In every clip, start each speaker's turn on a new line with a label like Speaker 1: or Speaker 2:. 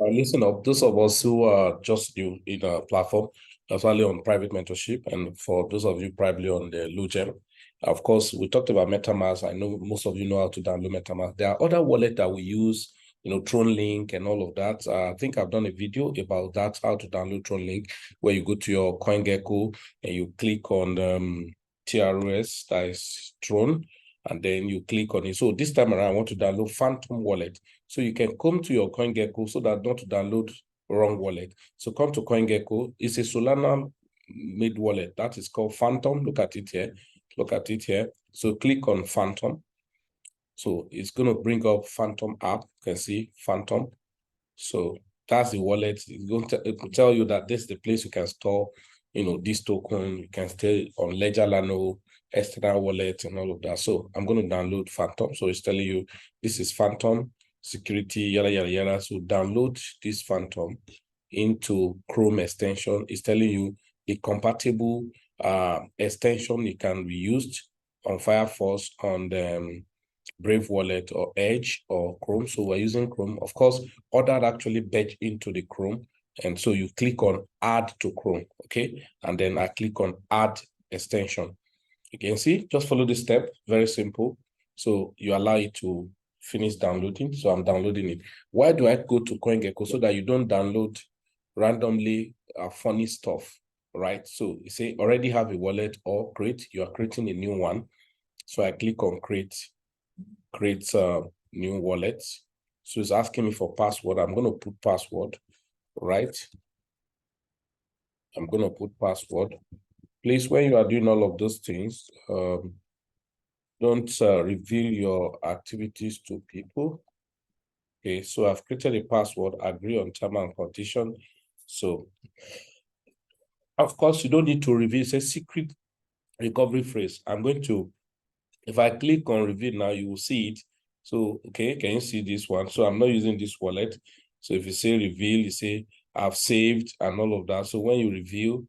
Speaker 1: Listen up, those of us who are just new in a platform, especially on private mentorship, and for those of you probably on the Lugem, of course, we talked about MetaMask. I know most of you know how to download MetaMask. There are other wallets that we use, TronLink and all of that. I think I've done a video about that, how to download TronLink, where you go to your CoinGecko and you click on TRS, that is Tron, and then you click on it. So this time around, I want to download Phantom Wallet. So you can come to your CoinGecko so that not to download wrong wallet. So come to CoinGecko. It's a Solana made wallet that is called Phantom. Look at it here. Look at it here. So click on Phantom. So it's going to bring up Phantom app. You can see Phantom. So that's the wallet. It's going to tell you that this is the place you can store, this token. You can stay on Ledger Nano, external wallet, and all of that. So I'm going to download Phantom. So it's telling you this is Phantom security, yada yada yada. So download this Phantom into Chrome extension. It's telling you a compatible extension it can be used on Firefox, on the Brave Wallet or Edge or Chrome. So we're using Chrome. Of course, other actually badge into the Chrome. And so you click on add to Chrome, okay? And then I click on add extension. You can see, just follow the step, very simple. So you allow it to finish downloading. So I'm downloading it. Why do I go to CoinGecko? So that you don't download randomly funny stuff, right? So you say already have a wallet or create, you are creating a new one. So I click on create new wallet. So it's asking me for password. I'm going to put password, right? I'm going to put password. Please, when you are doing all of those things, don't reveal your activities to people. Okay, so I've created a password, agree on term and condition. So, of course, you don't need to reveal. It's a secret recovery phrase. I'm going to, if I click on reveal now, you will see it. So, okay, can you see this one? So I'm not using this wallet. So if you say reveal, you say I've saved and all of that. So when you reveal,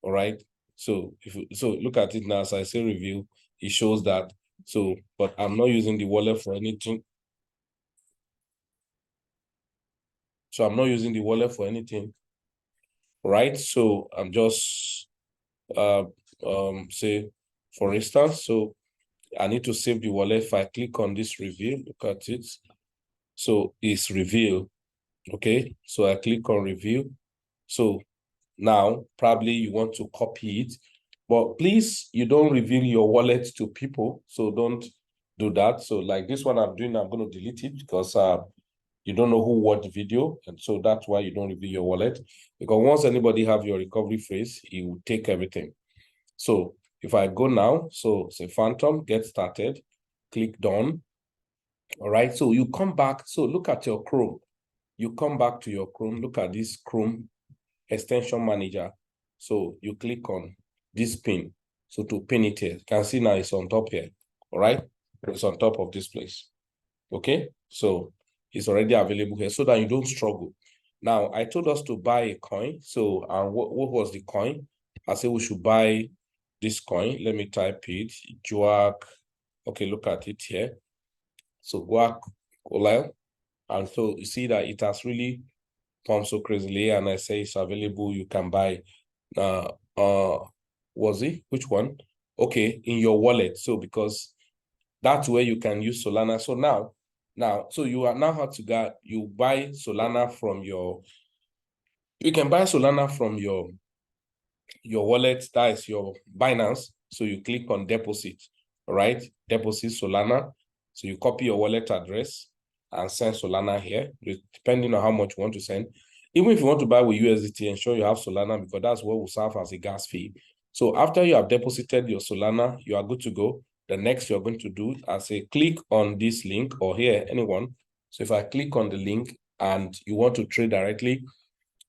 Speaker 1: all right. So look at it now. As I say reveal, it shows that. So, but I'm not using the wallet for anything. So I'm not using the wallet for anything, right? So I'm just say, for instance, so I need to save the wallet. If I click on this reveal, look at it. So it's reveal. Okay, so I click on review. So now probably you want to copy it, but please, you don't reveal your wallet to people. So don't do that. So like this one I'm doing, I'm going to delete it because you don't know who watched the video. And so that's why you don't reveal your wallet. Because once anybody have your recovery phrase, he will take everything. So if I go now, so say Phantom, get started, click done. All right, so you come back. So look at your Chrome. You come back to your Chrome, look at this Chrome extension manager. So you click on this pin. So to pin it here, you can see now it's on top here. All right, it's on top of this place. Okay, so it's already available here so that you don't struggle. Now, I told us to buy a coin. So what was the coin? I said we should buy this coin. Let me type it. Juak. Okay, look at it here. So Guac Olile. And so you see that it has really pumped so crazily, and I say it's available. You can buy. Was it which one? Okay, in your wallet. So because that's where you can use Solana. So so you are now how to get you buy Solana from your. You can buy Solana from your wallet. That is your Binance. So you click on deposit, right? Deposit Solana. So you copy your wallet address and send Solana here, depending on how much you want to send. Even if you want to buy with USDT, ensure you have Solana because that's what will serve as a gas fee. So after you have deposited your Solana, you are good to go. The next you're going to do, I say click on this link or here, anyone. So if I click on the link and you want to trade directly,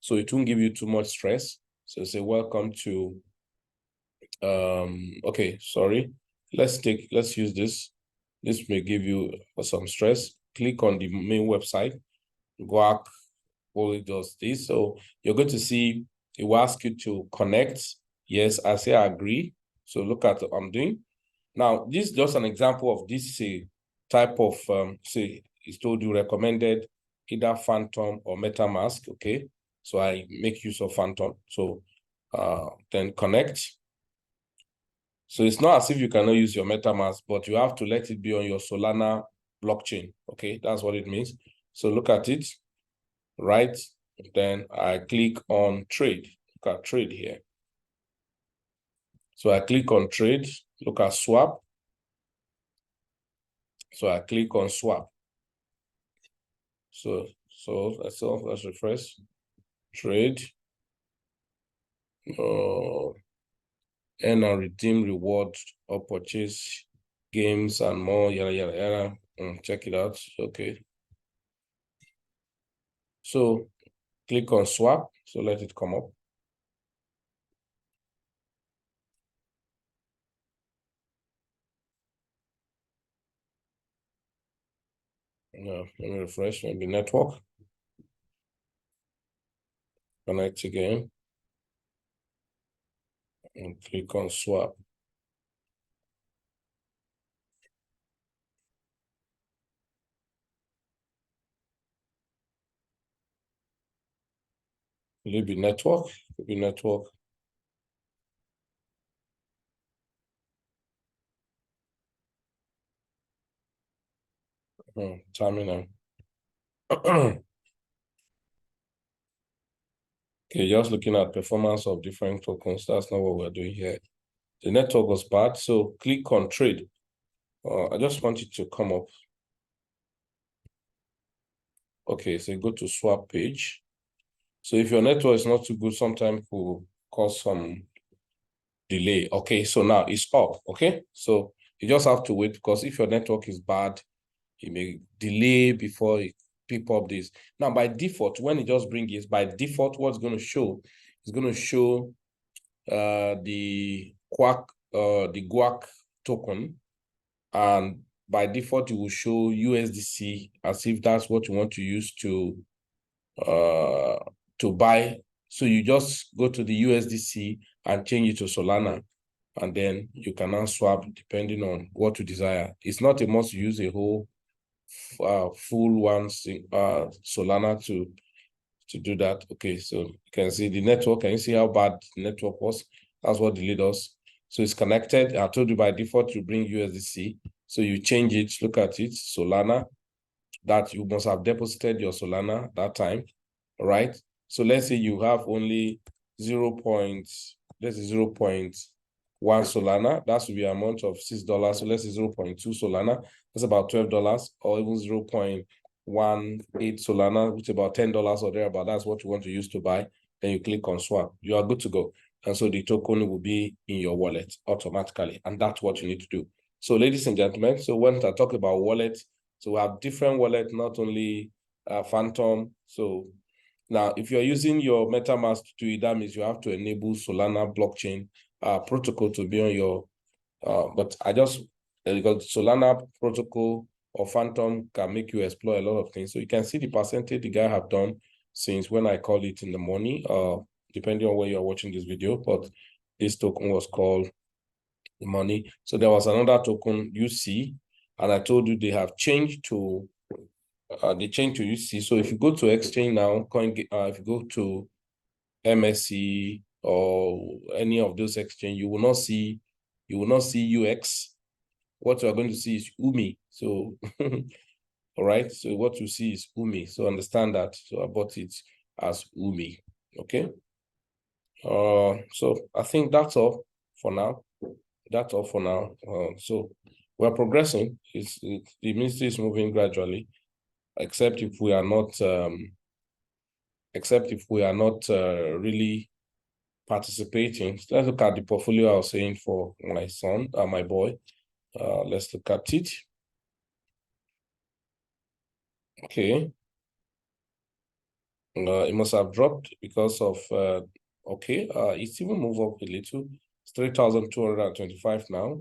Speaker 1: so it won't give you too much stress. So say welcome to, okay, sorry. Let's use this. This may give you some stress. Click on the main website. Guac only does this. So you're going to see, it will ask you to connect. Yes, I say I agree. So look at what I'm doing. Now, this is just an example of this type of, say, it's told you recommended either Phantom or MetaMask. Okay, so I make use of Phantom. So then connect. So it's not as if you cannot use your MetaMask, but you have to let it be on your Solana blockchain. Okay, that's what it means. So look at it, right? Then I click on trade. Look at trade here. So I click on trade, look at swap. So I click on swap. So let's refresh. Trade. Earn and redeem rewards or purchase games and more, yada, yada, yada. Check it out. Okay. So click on swap. So let it come up. Let me refresh, maybe network. Connect again. And click on swap. Will it be network? Could be network. Terminal. Okay, just looking at performance of different tokens. That's not what we're doing here. The network was bad, so click on trade. I just want it to come up. Okay, so go to swap page. So if your network is not too good, sometimes it will cause some delay. Okay, so now it's up. Okay, so you just have to wait, because if your network is bad, it may delay before it pick up this. Now, by default, when it just brings it, by default, what's going to show is going to show the guac token, and by default, it will show USDC as if that's what you want to use to buy. So you just go to the USDC and change it to Solana, and then you can now swap depending on what you desire. It's not a must use a whole full one Solana to do that. Okay, so you can see the network. Can you see how bad the network was? That's what delayed us. So it's connected. I told you by default you bring USDC. So you change it, look at it, Solana, that you must have deposited your Solana that time, right? So let's say you have only 0.1 Solana. That should be an amount of $6. So let's say 0.2 Solana. That's about $12, or even 0.18 Solana, which is about $10 or thereabout. That's what you want to use to buy. Then you click on swap. You are good to go. And so the token will be in your wallet automatically. And that's what you need to do. So ladies and gentlemen, so when I talk about wallet, so we have different wallets, not only Phantom. So now, if you're using your MetaMask to do it, that means you have to enable Solana blockchain protocol to be on your, but I just, because Solana protocol or Phantom can make you explore a lot of things. So you can see the percentage the guy have done since when I called it in the morning, depending on where you're watching this video, but this token was called the money. So there was another token, UC, and I told you they have changed to UC. So if you go to exchange now, if you go to MSC or any of those exchange, you will not see UX. What you are going to see is UMI. So all right. So what you see is UMI. So understand that. So I bought it as UMI. Okay. So I think that's all for now. That's all for now. So we're progressing. The ministry is moving gradually, except if we are not really participating. So let's look at the portfolio I was saying for my son, my boy. Let's look at it. Okay. It must have dropped because of, it's even moved up a little. It's 3,225 now.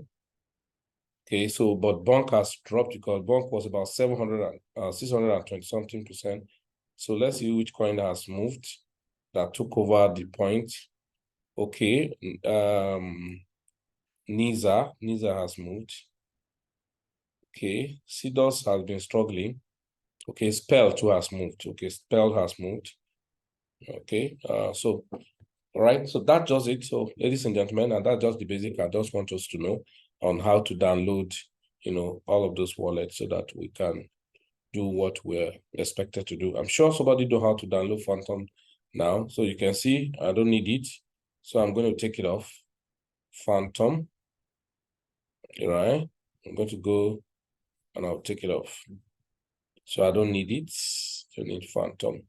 Speaker 1: Okay, so, but Bonk has dropped because Bonk was about 620 something percent. So let's see which coin has moved that took over the point. Okay, NISA has moved. Okay, CDOS has been struggling. Okay, spell too has moved. Okay, spell has moved. Okay, so all right, so that's just it. So, ladies and gentlemen, and that's just the basic. I just want us to know on how to download, all of those wallets so that we can do what we're expected to do. I'm sure somebody know how to download Phantom now. So you can see I don't need it. So I'm going to take it off. Phantom. All right. I'm going to go and I'll take it off. So I don't need it. I need Phantom.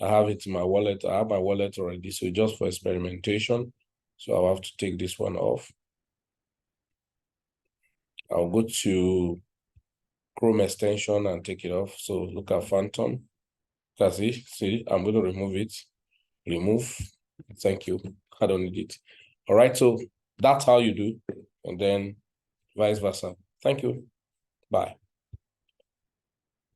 Speaker 1: I have it in my wallet. I have my wallet already. So just for experimentation. So I'll have to take this one off. I'll go to Chrome extension and take it off. So look at Phantom. See, I'm going to remove it. Remove. Thank you. I don't need it. All right. So that's how you do. And then vice versa. Thank you. Bye.